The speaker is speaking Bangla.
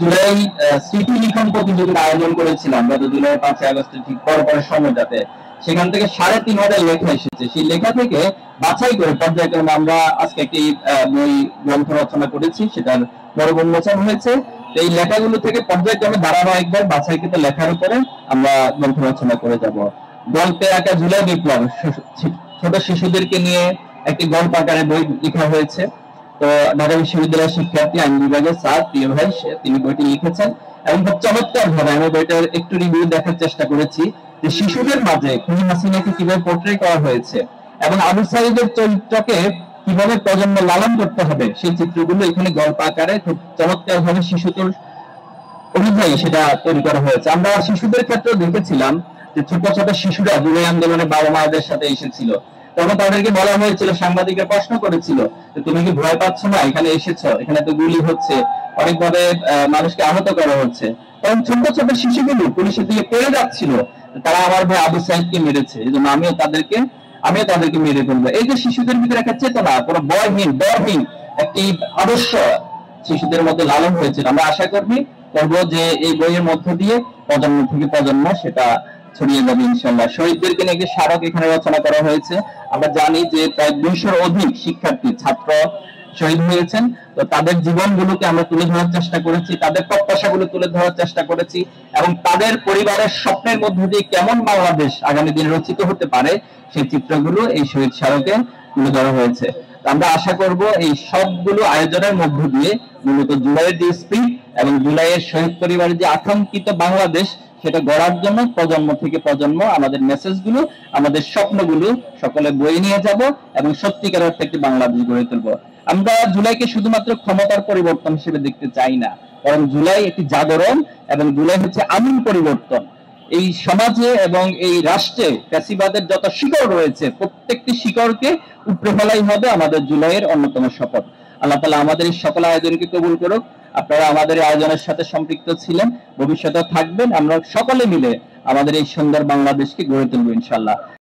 জুলাই স্মৃতি লিখন প্রতিযোগিতার আয়োজন করেছিলাম গত জুলাই 5 আগস্টের ঠিক পরের সময়টাতে। সেখান থেকে 3,500 লেখা এসেছে। সেই লেখা থেকে বাছাই করে পর্যায়ক্রমে আমরা আজকে একটি বই গ্রন্থ রচনা করেছি, সেটার বড় উন্মোচন হয়েছে। এই লেখাগুলো থেকে পর্যায়ক্রমে ধারাবাহিকবার বাছাইকৃত লেখার উপরে আমরা গ্রন্থ রচনা করে যাব। গল্পে আঁকা জুলাই বিপ্লব, ছোট শিশুদেরকে নিয়ে একটি গল্প আকারে বই লেখা হয়েছে। তো ঢাকা বিশ্ববিদ্যালয়ের শিক্ষার্থী আইন বিভাগের স্যার প্রিয় ভাই তিনি বইটি লিখেছেন এবং খুব চমৎকার ভাবে আমি বইটার একটু রিভিউ দেখার চেষ্টা করেছি যে শিশুদের মাঝে খুনি হাসিনাকে কিভাবে পোর্ট্রে করা হয়েছে এবং আবু সাইদের চরিত্রকে কিভাবে প্রজন্ম লালন করতে হবে সেই চিত্রগুলো এখানে গল্প আকারে খুব চমৎকার ভাবে শিশুতোষ অনুযায়ী সেটা তৈরি করা হয়েছে। আমরা শিশুদের ক্ষেত্রে দেখেছিলাম যে ছোট ছোট শিশুরা জুলাই আন্দোলনে বাবা মায়েদের সাথে এসেছিল, তখন তাদেরকে বলা হয়েছিল, সাংবাদিকের প্রশ্ন করেছিল যে তুমি কি ভয় পাচ্ছ না, এখানে এসেছো, এখানে তো গুলি হচ্ছে, অনেকভাবে মানুষকে আহত করা হচ্ছে। কারণ ছোট ছোট শিশুগুলো পুলিশের দিকে পড়ে যাচ্ছিল, তারা আমার ভাই আবু সাইদকে মেরেছে, এই জন্য আমিও তাদেরকে মেরে ফেলবো। এই যে শিশুদের ভিতরে একটা চেতনা, কোনো ডরহীন একটি আদর্শ শিশুদের মধ্যে লালন হয়েছিল। আমরা আশা করবো যে এই বইয়ের মধ্য দিয়ে প্রজন্ম থেকে প্রজন্ম সেটা ছড়িয়ে যাবে ইনশাআল্লাহ। শহীদদেরকে নিয়ে একটি স্মারক এখানে রচনা করা হয়েছে। আমরা জানি যে প্রায় 200-র অধিক শিক্ষার্থী ছাত্র শহীদ হয়েছেন। তো তাদের জীবনগুলোকে আমরা তুলে ধরার চেষ্টা করেছি, তাদের প্রত্যাশাগুলো তুলে ধরার চেষ্টা করেছি এবং তাদের পরিবারের স্বপ্নের মধ্য দিয়ে কেমন বাংলাদেশ আগামী দিনে রচিত হতে পারে সেই চিত্রগুলো এই শহীদ স্মারকে তুলে ধরা হয়েছে। আমরা আশা করব এই সবগুলো আয়োজনের মধ্য দিয়ে মূলত জুলাইয়ের যে স্পিরিট এবং জুলাইয়ের শহীদ পরিবারের যে আকাঙ্ক্ষিত বাংলাদেশ সেটা গড়ার জন্য প্রজন্ম থেকে প্রজন্ম আমাদের মেসেজগুলো, আমাদের স্বপ্নগুলো সকলে বয়ে নিয়ে যাব এবং সত্যিকার অর্থে একটি বাংলাদেশ গড়ে তুলব। আমরা জুলাইকে শুধুমাত্র ক্ষমতার পরিবর্তন হিসেবে দেখতে চাই না, বরং জুলাই একটি জাগরণ এবং জুলাই হচ্ছে আমূল পরিবর্তন। এই সমাজে এবং এই রাষ্ট্রে ফ্যাসিবাদের যত শিকড় রয়েছে প্রত্যেকটি শিকড়কে উপড়ে ফেলাই হবে আমাদের জুলাইয়ের অন্যতম শপথ। আল্লাহ তাআলা আমাদের এই সকল আয়োজনকে কবুল করুক। আপনারা আমাদের আয়োজনের সাথে সম্পৃক্ত ছিলেন, ভবিষ্যতে থাকবেন। আমরা সকলে মিলে আমাদের এই সুন্দর বাংলাদেশকে গড়ে তুলব ইনশাআল্লাহ।